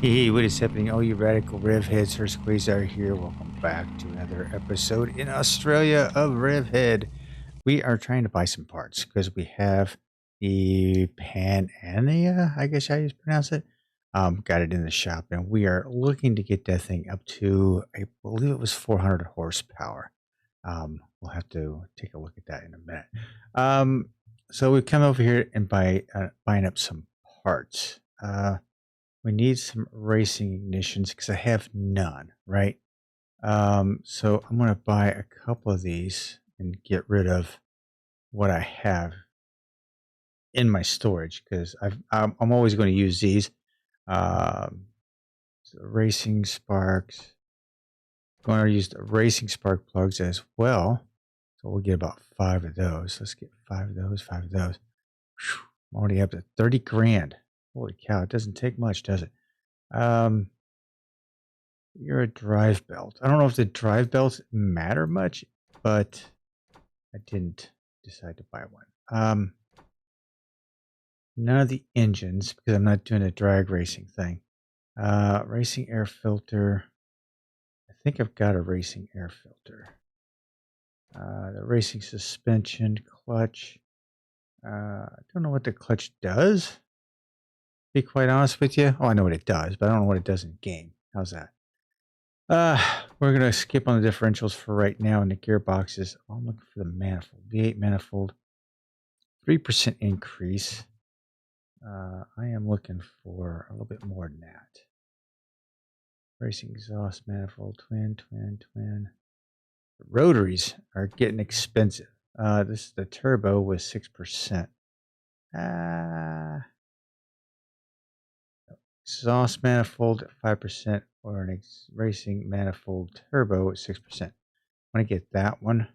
Hey, what is happening? All you radical RevHeads, Hurst Quayzar here. Welcome back to another episode in Australia of RevHead. We are trying to buy some parts because we have the Panania, I guess how you pronounce it. Got it in the shop, and we are looking to get that thing up to, I believe it was 400 horsepower. We'll have to take a look at that in a minute. So we've come over here and buying up some parts. We need some racing ignitions because I have none, right? So I'm going to buy a couple of these and get rid of what I have in my storage because I'm always going to use these. So racing sparks. I'm going to use the racing spark plugs as well. So we'll get about 5 of those. Let's get 5 of those, 5 of those. Whew, I'm already up to 30 grand. Holy cow, it doesn't take much, does it? You're a drive belt. I don't know if the drive belts matter much, but I didn't decide to buy one. None of the engines because I'm not doing a drag racing thing. Racing air filter. I think I've got a racing air filter. The racing suspension clutch. I don't know what the clutch does. To be quite honest with you. Oh, I know what it does, but I don't know what it does in game. How's that? We're going to skip on the differentials for right now in the gearboxes. Oh, I'm looking for the manifold. V8 manifold. 3% increase. I am looking for a little bit more than that. Racing exhaust manifold. Twin. The rotaries are getting expensive. This is the turbo with 6%. Exhaust manifold at 5% or an racing manifold turbo at 6%. I want to get that one.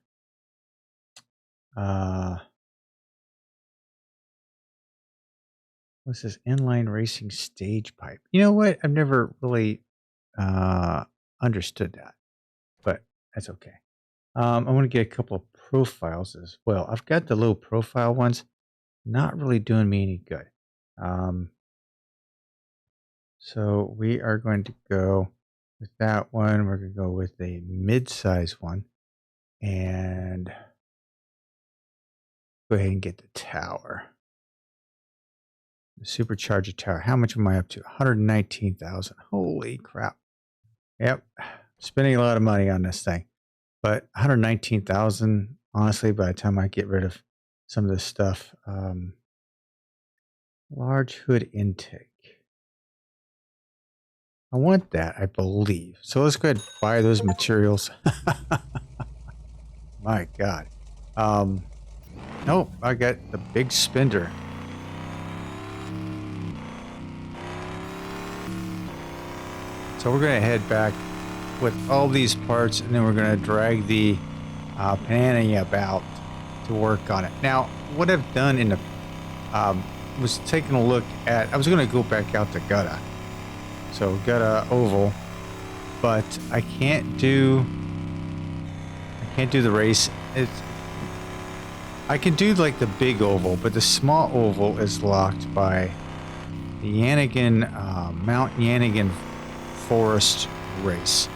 What's this inline racing stage pipe? You know what? I've never really understood that, but that's okay. I want to get a couple of profiles as well. I've got the low profile ones, not really doing me any good. So we are going to go with that one. We're going to go with a mid-size one and go ahead and get the tower. The supercharger tower. How much am I up to? 119,000. Holy crap. Yep. Spending a lot of money on this thing. But 119,000, honestly, by the time I get rid of some of this stuff. Large hood intake. I want that, I believe. So let's go ahead and buy those materials. My God. Nope, I got the big spender. So we're going to head back with all these parts, and then we're going to drag the Panania about to work on it. Now, what I've done in the was taking a look at. I was going to go back out to Gutta, so Gutta oval, but I can't do the race. I can do like the big oval, but the small oval is locked by the Yanigan Mount Yanigan Forest race.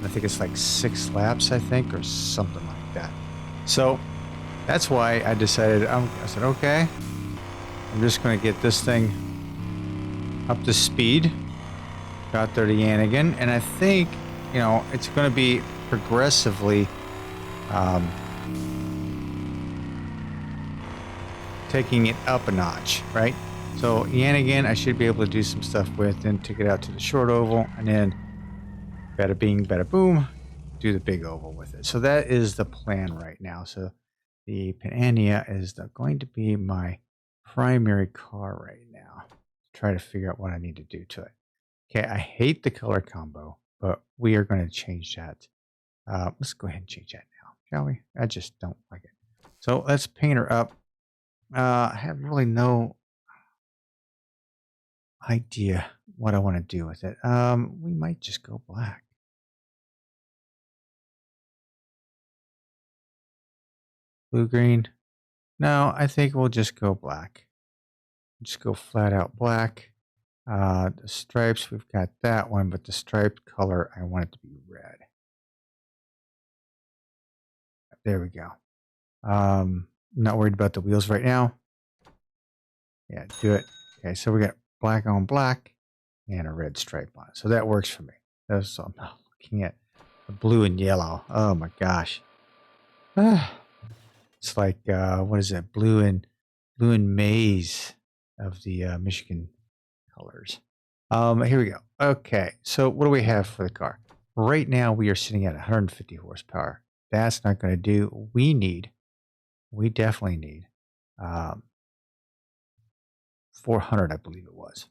I think it's like 6 laps, I think, or something like that. So that's why I decided, I said, okay, I'm just going to get this thing up to speed. Got there to Yanigan, and I think, you know, it's going to be progressively taking it up a notch, right? So Yanigan, I should be able to do some stuff with, then take it out to the short oval, and then bada bing, bada boom, do the big oval with it. So that is the plan right now. So the Panania is going to be my primary car right now. Try to figure out what I need to do to it. Okay, I hate the color combo, but we are going to change that. Let's go ahead and change that now, shall we? I just don't like it. So let's paint her up. I have really no idea what I want to do with it. We might just go black. Blue green. No, I think we'll just go black. Just go flat out black. The stripes, we've got that one, but the striped color, I want it to be red. There we go. Not worried about the wheels right now. Yeah, do it. Okay, so we got black on black and a red stripe on it. So that works for me. That's I'm looking at the blue and yellow. Oh my gosh. It's like what is that? Blue and maize of the Michigan colors. Here we go. Okay, so what do we have for the car? Right now we are sitting at 150 horsepower. That's not going to do. We definitely need 400, I believe it was.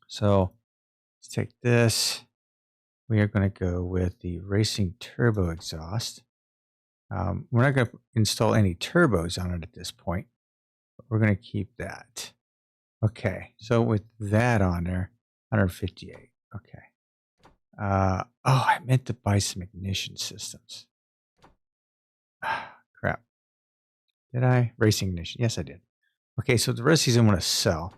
So let's take this. We are going to go with the racing turbo exhaust. We're not going to install any turbos on it at this point, but we're going to keep that. Okay, so with that on there, 158. Okay. Oh, I meant to buy some ignition systems. Crap. Did I? Racing ignition. Yes, I did. Okay, so the rest of these I'm going to sell.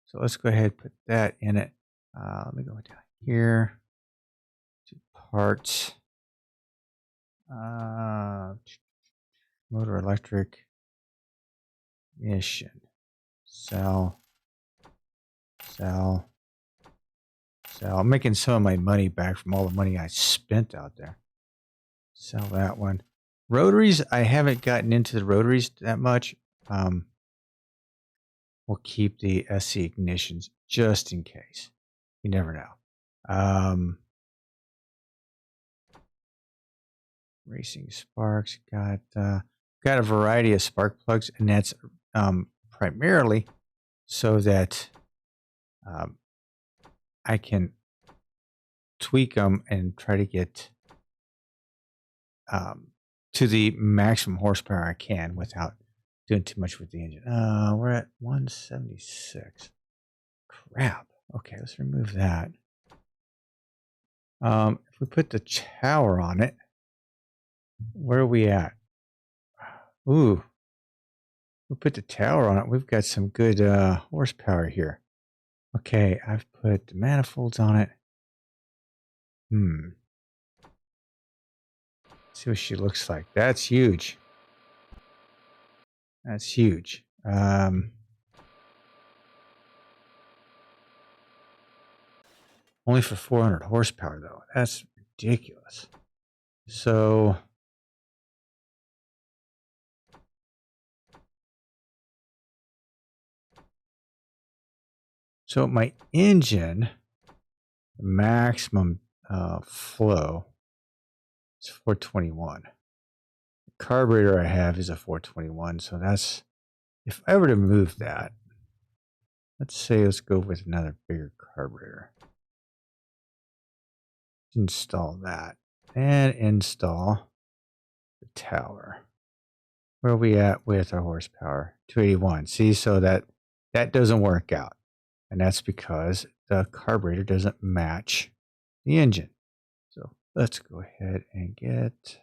So let's go ahead and put that in it. Let me go down here to parts. Motor electric. Ignition. Sell. Sell. Sell. I'm making some of my money back from all the money I spent out there. Sell that one. Rotaries, I haven't gotten into the rotaries that much. We'll keep the SC ignitions just in case. You never know. Racing sparks, got a variety of spark plugs, and that's primarily so that I can tweak them and try to get to the maximum horsepower I can without doing too much with the engine. We're at 176. Crap. Okay, let's remove that. If we put the tower on it, where are we at? Ooh. We put the tower on it. We've got some good horsepower here. Okay, I've put the manifolds on it. Let's see what she looks like. That's huge. That's huge. Only for 400 horsepower, though. That's ridiculous. So my engine, maximum flow is 421. The carburetor I have is a 421. So that's, if I were to move that, let's say let's go with another bigger carburetor. Install that and install the tower. Where are we at with our horsepower? 281. See, so that doesn't work out. And that's because the carburetor doesn't match the engine. So let's go ahead and get, is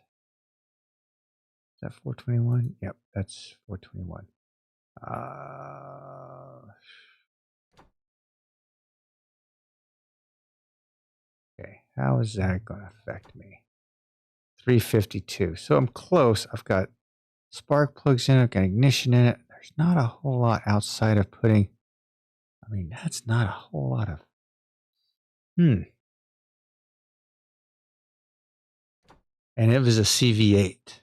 that 421? Yep, that's 421. Okay, how is that going to affect me? 352. So I'm close. I've got spark plugs in it, I've got ignition in it. There's not a whole lot outside of putting, I mean, that's not a whole lot of, And it was a CV8.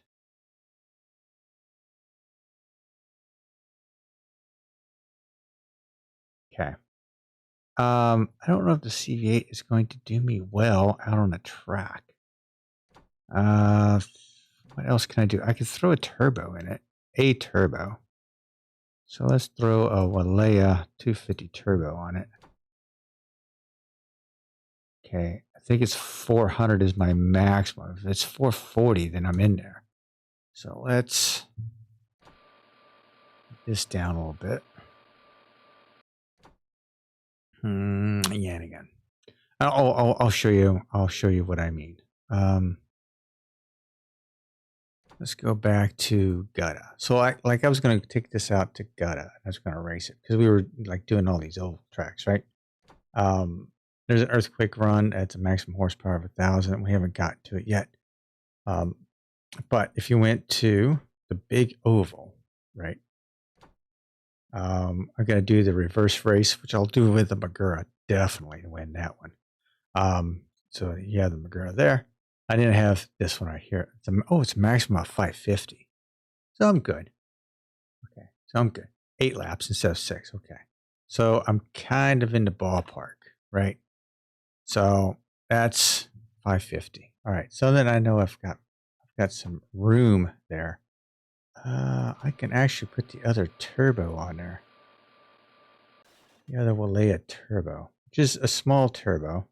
Okay. I don't know if the CV8 is going to do me well out on the track. What else can I do? I could throw a turbo in it. A turbo. So let's throw a Walea 250 turbo on it. Okay. I think it's 400 is my maximum. If it's 440, then I'm in there. So let's get this down a little bit. Yanigan. I'll show you. I'll show you what I mean. Let's go back to Gutta. So I was going to take this out to Gutta. I was going to race it because we were like doing all these old tracks, right? There's an earthquake run at the maximum horsepower of 1,000. We haven't gotten to it yet. But if you went to the big oval, right? I'm going to do the reverse race, which I'll do with the Magura, definitely to win that one. So you have the Magura there. I didn't have this one right here. It's a maximum of 550. So I'm good. Okay, so I'm good. 8 laps instead of 6. Okay. So I'm kind of in the ballpark, right? So that's 550. All right. So then I know I've got some room there. I can actually put the other turbo on there. The other Walea turbo, which is a small turbo.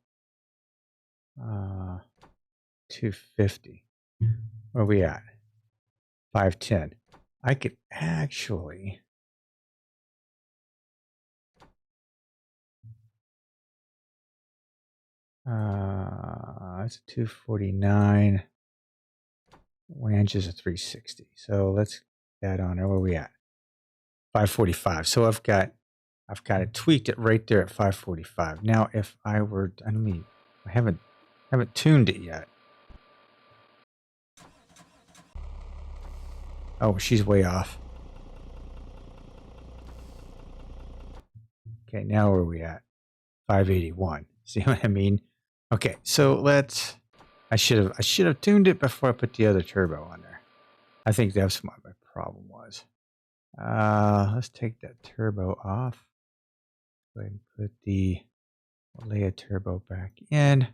250. Where are we at? 510. I could actually it's a 249. 1 inch is a 360. So let's get that on there. Where are we at? 545. So I've got it tweaked it right there at 545. Now if I were, I haven't tuned it yet. Oh, she's way off. Okay, now where are we at? 581. See what I mean? Okay, so I should have tuned it before I put the other turbo on there. I think that's what my problem was. Let's take that turbo off. Go ahead and put the Walea turbo back in.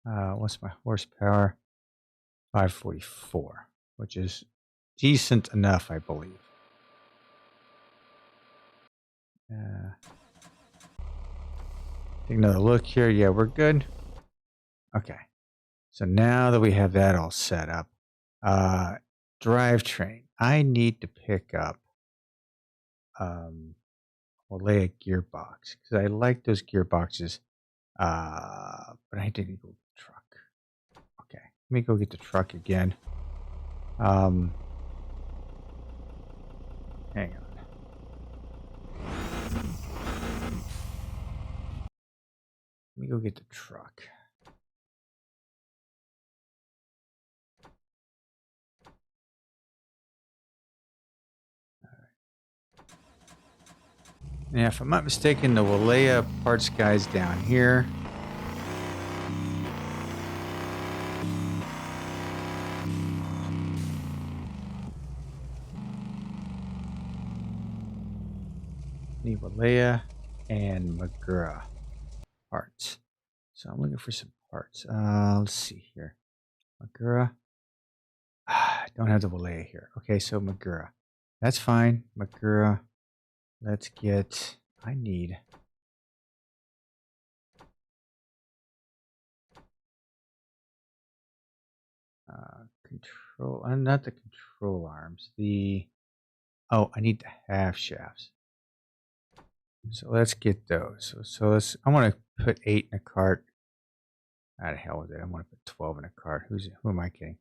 What's my horsepower? 544, which is decent enough, I believe. Take another look here. Yeah, we're good. Okay. So now that we have that all set up, drivetrain. I need to pick up Walea gearbox because I like those gearboxes. But I didn't go truck. Okay, let me go get the truck again. Hang on. Let me go get the truck. Yeah, if I'm not mistaken, the Walea parts guy's down here. Need Walea and Magura parts. So I'm looking for some parts. Let's see here. Magura. I don't have the Walea here. Okay, so Magura. That's fine. Magura. Let's get... I need... control... not the control arms. Oh, I need the half shafts. So let's get those. So I want to put 8 in a cart. Out of hell with it. I want to put 12 in a cart. Who am I kidding?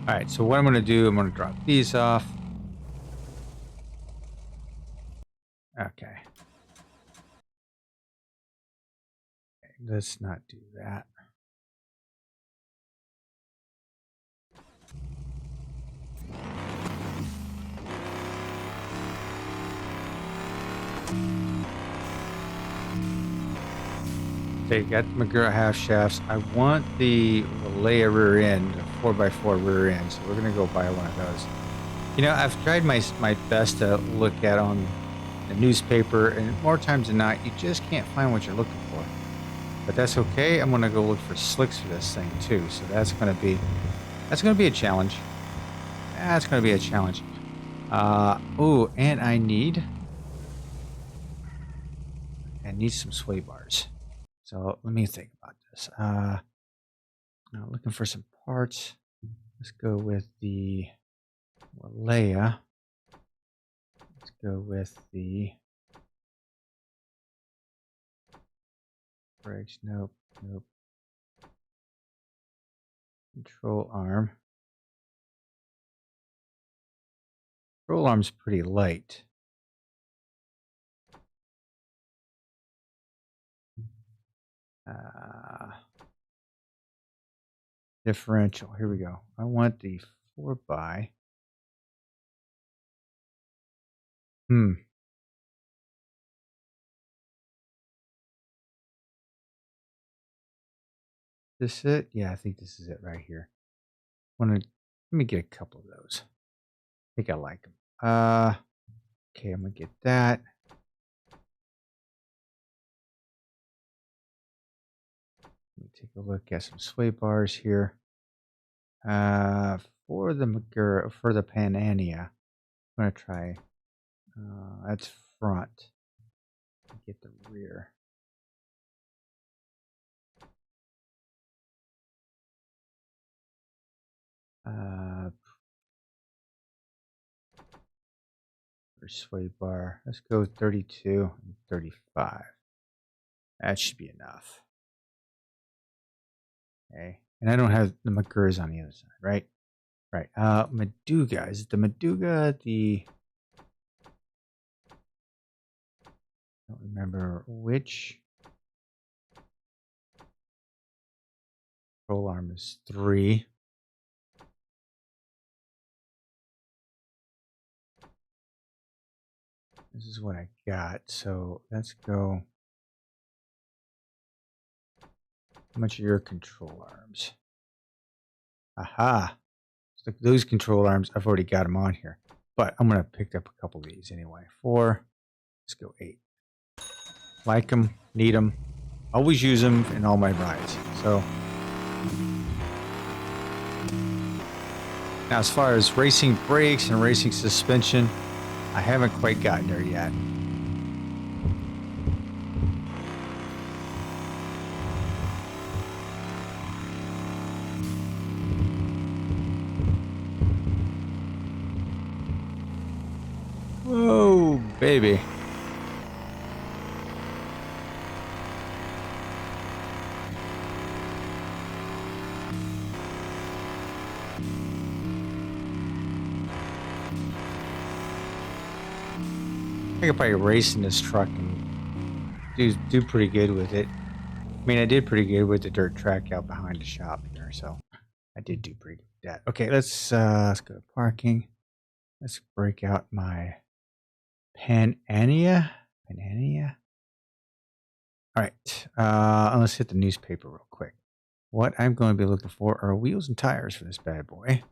All right, so what I'm going to do, I'm going to drop these off. Okay. Let's not do that. Okay, got the Magura half shafts. I want the Walea rear end, the 4x4 rear end, so we're going to go buy one of those. You know, I've tried my best to look at on the newspaper, and more times than not, you just can't find what you're looking for. But that's okay. I'm going to go look for slicks for this thing too, so that's going to be a challenge. That's going to be a challenge. Oh, and I need some sway bars. So let me think about this. Looking for some parts. Let's go with the Walea. Let's go with the brakes. Nope. Control arm. Control arm's pretty light. Differential. Here we go. I want the 4x. This it? Yeah, I think this is it right here. Let me get a couple of those. I think I like them. Okay, I'm gonna get that. Let me take a look at some sway bars here. For the Panania, I'm gonna try. That's front. Get the rear. For sway bar, let's go 32 and 35. That should be enough. Okay, and I don't have the McGurrs on the other side, right? Right. Maduga. Is it the Maduga? I don't remember which. Control arm is 3. This is what I got. So let's go. How much are your control arms? Aha. So those control arms, I've already got them on here. But I'm going to pick up a couple of these anyway. 4. Let's go 8. Like them, need them. Always use them in all my rides. So now as far as racing brakes and racing suspension, I haven't quite gotten there yet. Whoa, baby. I could probably race in this truck and do pretty good with it. I mean, I did pretty good with the dirt track out behind the shop here, so I did do pretty good with that. Okay, let's go to parking. Let's break out my Panania. All right, let's hit the newspaper real quick. What I'm going to be looking for are wheels and tires for this bad boy.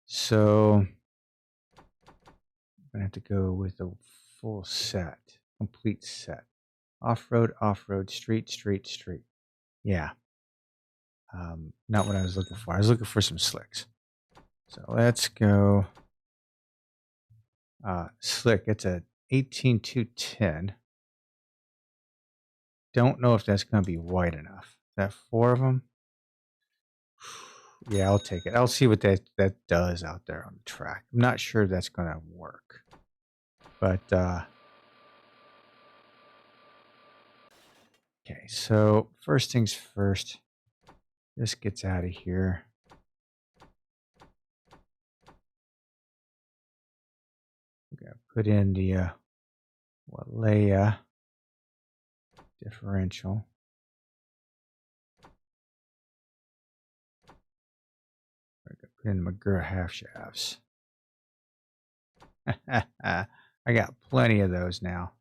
So I'm gonna have to go with a full set, complete set. Off-road, street. Yeah. Not what I was looking for. I was looking for some slicks. So let's go. Slick. It's a 18210. Don't know if that's going to be wide enough. Is that 4 of them? Yeah, I'll take it. I'll see what that does out there on the track. I'm not sure that's going to work. But, okay, so first things first. This gets out of here. We're going to put in the Walea differential. We're going to put in McGurr half shafts. I got plenty of those now.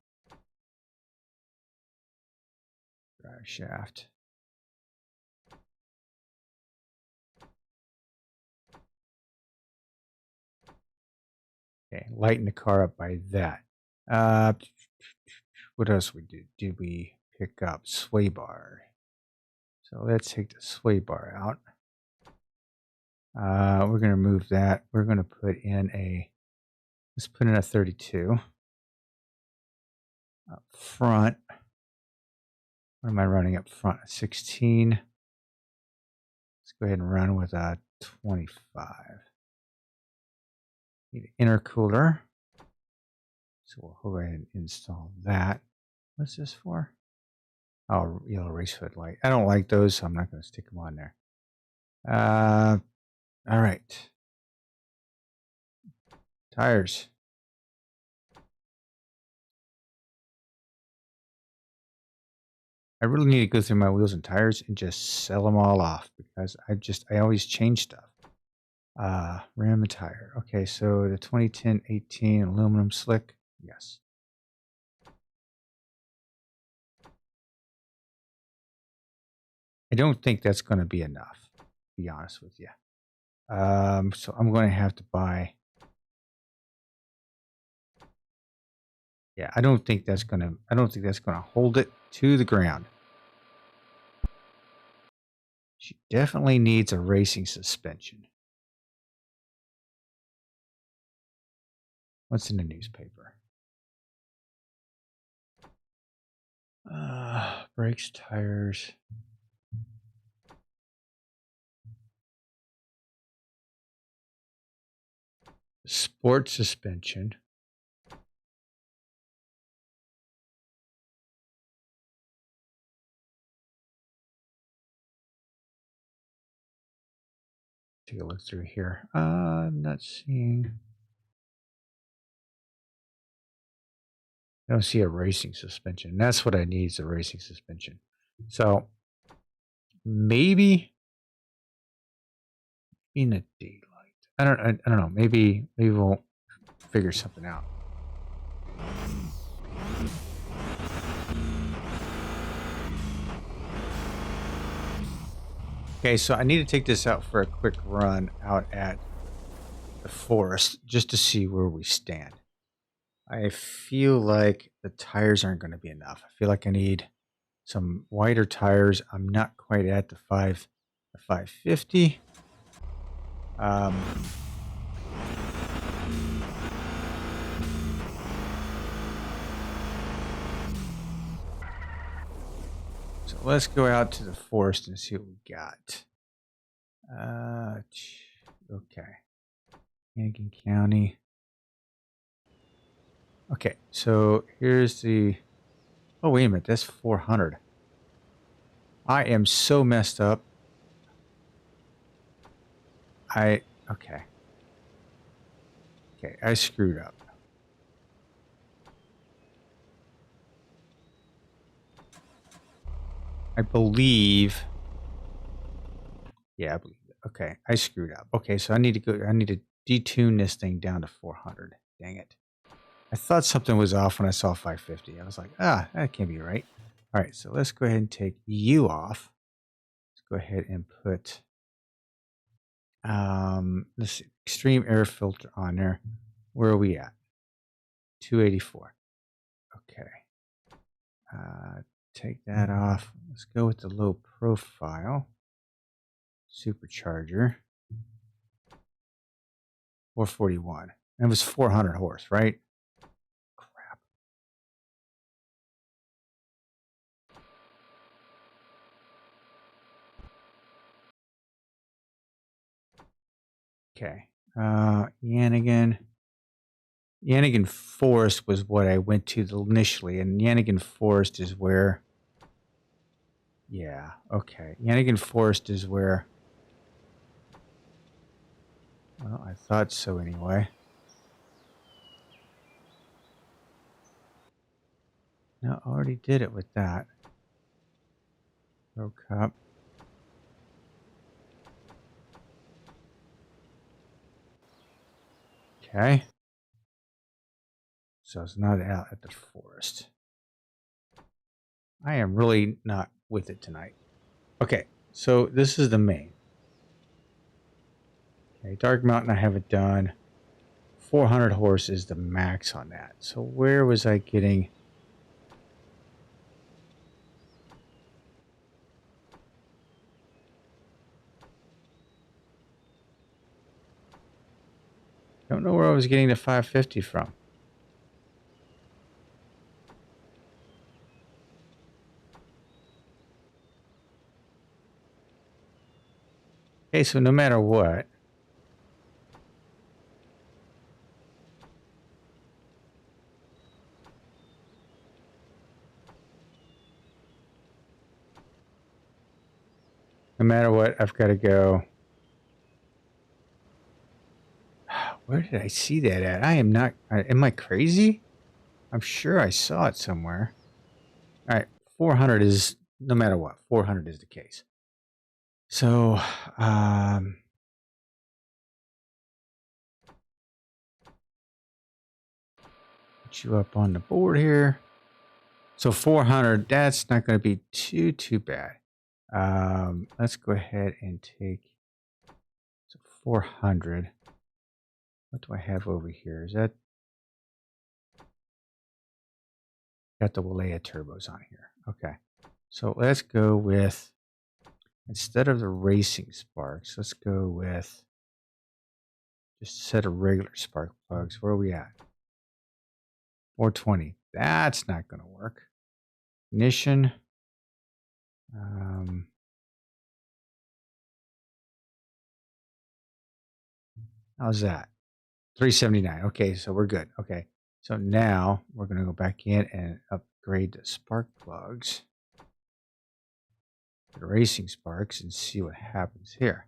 Drive shaft. Okay, lighten the car up by that. What else we did? Did we pick up sway bar? So let's take the sway bar out. We're going to remove that. We're going to put in let's put in a 32. Up front. What am I running up front? 16. Let's go ahead and run with a 25. Need an intercooler. So we'll go ahead and install that. What's this for? Oh, yellow race hood light. I don't like those, so I'm not going to stick them on there. All right. Tires. I really need to go through my wheels and tires and just sell them all off because I always change stuff. Rim and tire. Okay, so the 2010-18 aluminum slick. Yes. I don't think that's going to be enough, to be honest with you. So I'm going to have to buy. Yeah, I don't think that's going to hold it to the ground. She definitely needs a racing suspension. What's in the newspaper? Brakes, tires. Sport suspension. Take a look through here. I'm not seeing. I don't see a racing suspension. That's what I need is a racing suspension. So maybe in the daylight. I don't know. Maybe we'll figure something out. Okay, so I need to take this out for a quick run out at the forest just to see where we stand. I feel like the tires aren't going to be enough. I feel like I need some wider tires. I'm not quite at the 550. So let's go out to the forest and see what we got. Okay. Yanigan County. Okay, so here's the... Oh, wait a minute. That's 400. I am so messed up. Okay. Okay, I screwed up. I believe... Yeah, I believe it. Okay, I screwed up. Okay, so I need to detune this thing down to 400. Dang it. I thought something was off when I saw 550. I was like, that can't be right. All right, so let's go ahead and take you off. Let's go ahead and put this extreme air filter on there. Where are we at? 284. Okay. Take that off. Let's go with the low profile. Supercharger. 441. And it was 400 horse, right? Crap. Okay. Yanigan. Yanigan Forest was what I went to initially, and Yanigan Forest is where... Yeah, okay. Yanigan Forest is where... Well, I thought so anyway. No, I already did it with that. Pro Cup. Okay. So it's not out at the forest. I am really not with it tonight. Okay, so this is the main. Okay, Dark Mountain I haven't done. 400 horse is the max on that. So where was I getting... Don't know where I was getting the 550 from. Okay, so no matter what... No matter what, I've got to go Where did I see that at? I am not. Am I crazy? I'm sure I saw it somewhere. All right, 400 is no matter what. 400 is the case. So, put you up on the board here. So 400. That's not going to be too bad. Let's go ahead and take 400. What do I have over here? Is that got the Walea turbos on here? Okay, so let's go with, instead of the racing sparks, let's go with just a set of regular spark plugs. Where are we at? 420. That's not going to work. Ignition. How's that? 379. Okay, so we're good. Okay, so now we're going to go back in and upgrade the spark plugs, the racing sparks, and see what happens here.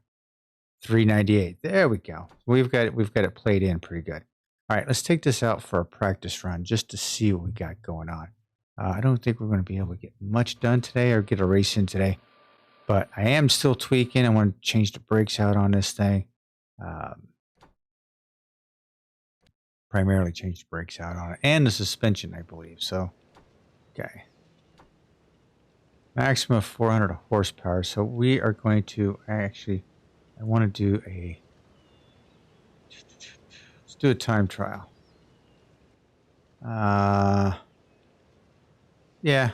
398. There we go. We've got it played in pretty good. All right, let's take this out for a practice run just to see what we got going on. I don't think we're going to be able to get much done today or get a race in today, but I am still tweaking. I want to change the brakes out on this thing. Primarily change the brakes out on it and the suspension, I believe. So, okay. Maximum of 400 horsepower. So we are going to actually, I want to do let's do a time trial. Yeah.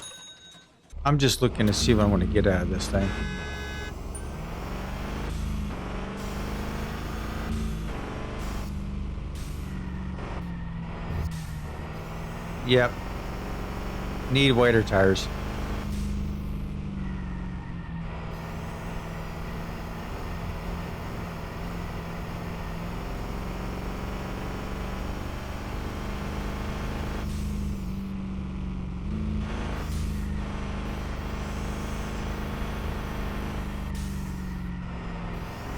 I'm just looking to see what I want to get out of this thing. Yep. Need wider tires.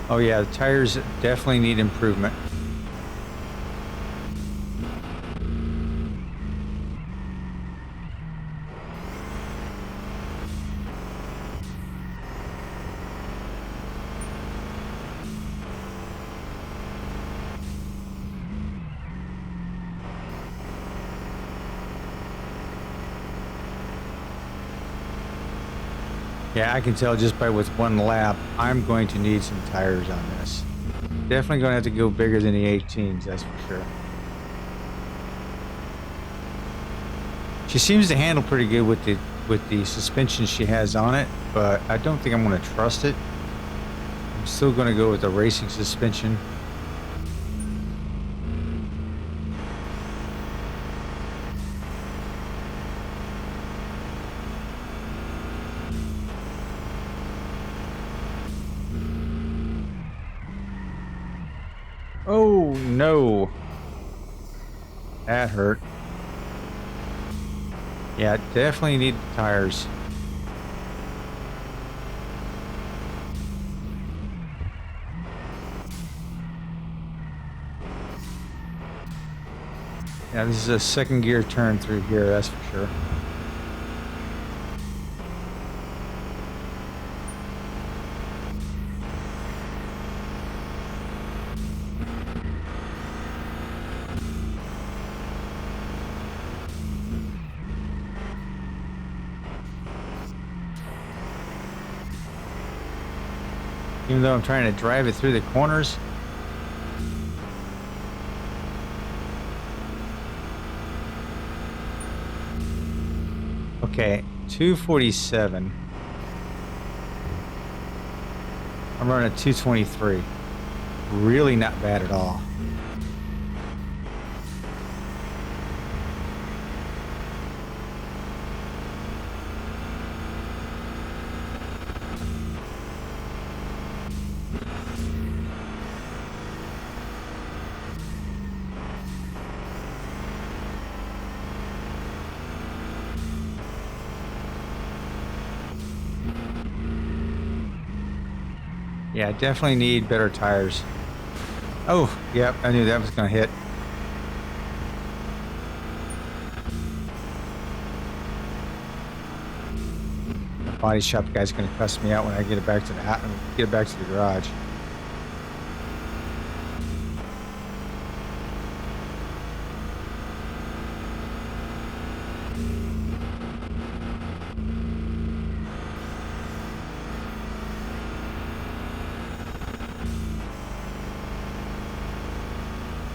Oh yeah, the tires definitely need improvement. Yeah, I can tell just by with one lap, I'm going to need some tires on this. Definitely going to have to go bigger than the 18s, that's for sure. She seems to handle pretty good with the suspension she has on it, but I don't think I'm going to trust it. I'm still going to go with the racing suspension. Oh no, that hurt. Yeah, definitely need the tires. Yeah, this is a second gear turn through here, that's for sure. Even though I'm trying to drive it through the corners. Okay, 247. I'm running 223. Really not bad at all. Yeah, definitely need better tires. Oh, yep, I knew that was going to hit. The body shop guy's going to cuss me out when I get it back to the garage.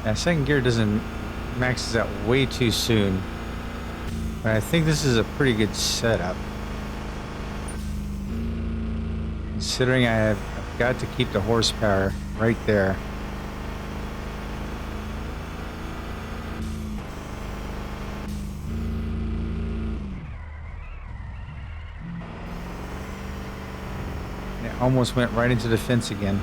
Now, second gear maxes out way too soon, but I think this is a pretty good setup. Considering I've got to keep the horsepower right there. And it almost went right into the fence again.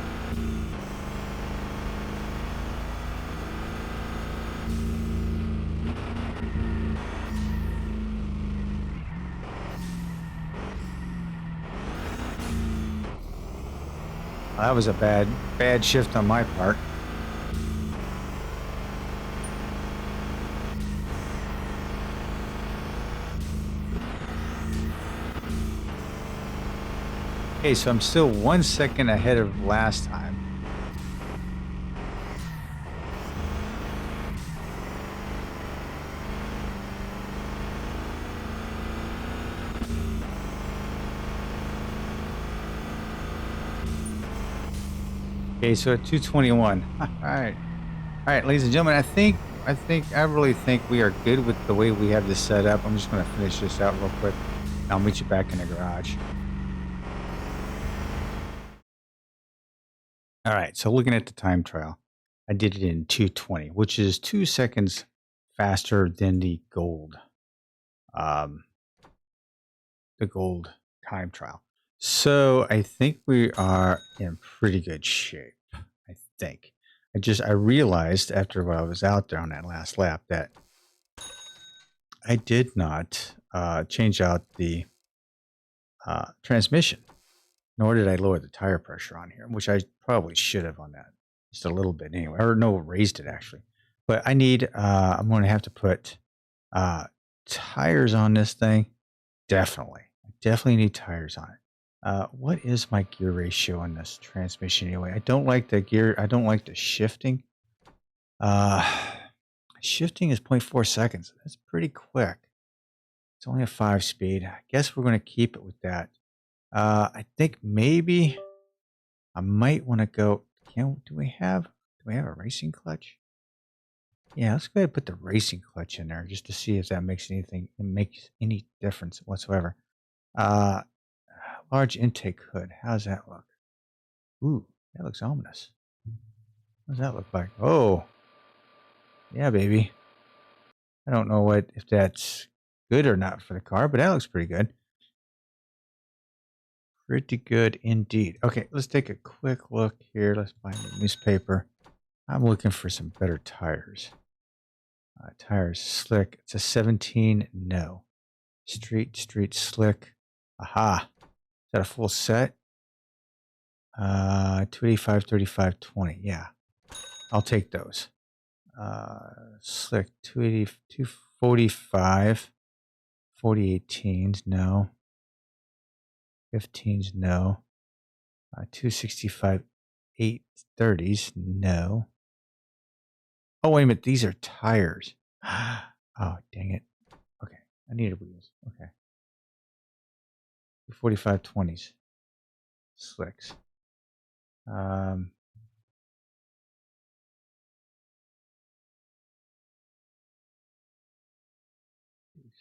That was a bad shift on my part. Okay, so I'm still 1 second ahead of last time. Okay, so at 221. All right, ladies and gentlemen. I really think we are good with the way we have this set up. I'm just going to finish this out real quick. I'll meet you back in the garage. All right, so looking at the time trial, I did it in 220, which is 2 seconds faster than the gold time trial. So I think we are in pretty good shape. I think. I realized after I was out there on that last lap that I did not change out the transmission, nor did I lower the tire pressure on here, which I probably should have on that just a little bit anyway, or no, raised it actually. But I need, I'm going to have to put tires on this thing. Definitely. I definitely need tires on it. What is my gear ratio on this transmission anyway? I don't like the gear. I don't like the shifting. Shifting is 0.4 seconds. That's pretty quick. It's only a 5-speed. I guess we're going to keep it with that. I think maybe I might want to go. Do we have a racing clutch? Yeah, let's go ahead and put the racing clutch in there just to see if that makes any difference whatsoever. Large intake hood. How does that look? Ooh, that looks ominous. What does that look like? Oh, yeah, baby. I don't know if that's good or not for the car, but that looks pretty good. Pretty good indeed. Okay, let's take a quick look here. Let's find the newspaper. I'm looking for some better tires. Tires slick. It's a 17. No. Street slick. Aha. Is that a full set? 285, 35, 20. Yeah. I'll take those. Slick 280, 245, 4018s. No. 15s. No. 265, 830s. No. Oh, wait a minute. These are tires. Oh, dang it. Okay. I needed wheels. Okay. 45 20s. Slicks.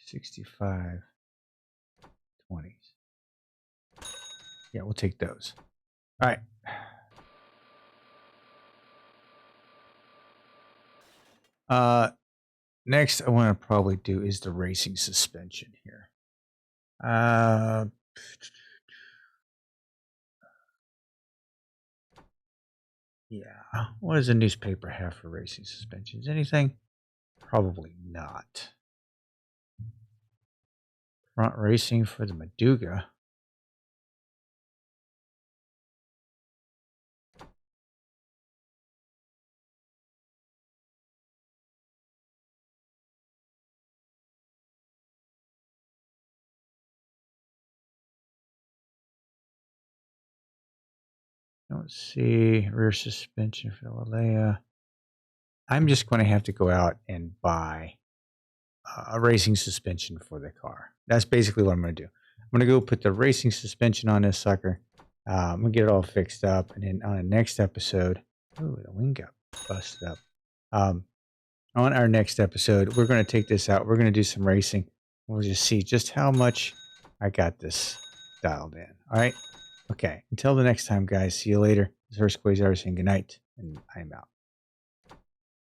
65 20s. Yeah, we'll take those. All right. Next I want to probably do is the racing suspension here. Yeah. What does a newspaper have for racing suspensions? Anything? Probably not. Front racing for the Maduga. Don't see rear suspension for the Leia. I'm just going to have to go out and buy a racing suspension for the car. That's basically what I'm going to do. I'm going to go put the racing suspension on this sucker. I'm going to get it all fixed up. And then on the next episode, oh, the wing got busted up. On our next episode, we're going to take this out. We're going to do some racing. We'll just see just how much I got this dialed in. All right. Okay. Until the next time, guys. See you later. This is Hurst Quayzar saying goodnight, and I'm out.